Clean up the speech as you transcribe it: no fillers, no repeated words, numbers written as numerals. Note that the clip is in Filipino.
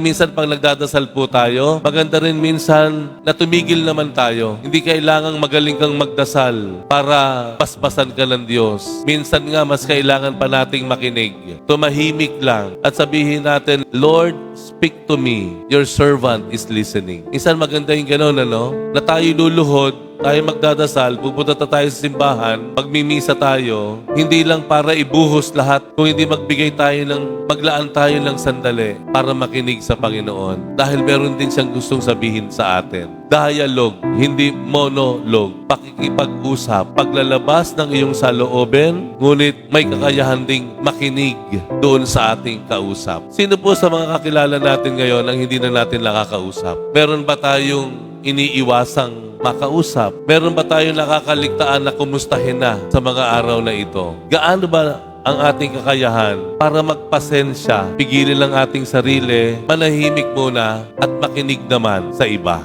Minsan pag nagdadasal po tayo, maganda rin minsan na tumigil naman tayo. Hindi kailangang magaling kang magdasal para paspasan ka ng Diyos. Minsan nga mas kailangan pa nating makinig. Tumahimik lang at sabihin natin, Lord, speak to me. Your servant is listening. Minsan maganda yung gano'n, na tayo luluhod, tayo magdadasal, pupunta tayo sa simbahan, magmimisa tayo, hindi lang para ibuhos lahat, kung hindi maglaan tayo ng sandali para makinig sa Panginoon. Dahil meron din siyang gustong sabihin sa atin. Dialogue, hindi monologue. Pakikipag-usap, paglalabas ng iyong saloobin, ngunit may kakayahan ding makinig doon sa ating kausap. Sino po sa mga kakilala natin ngayon ang hindi na natin nakakausap? Meron ba tayong iniiwasang makausap? Meron ba tayong nakakaligtaan na kumustahin na sa mga araw na ito? Gaano ba ang ating kakayahan para magpasensya, pigilin lang ating sarili, manahimik muna at makinig naman sa iba?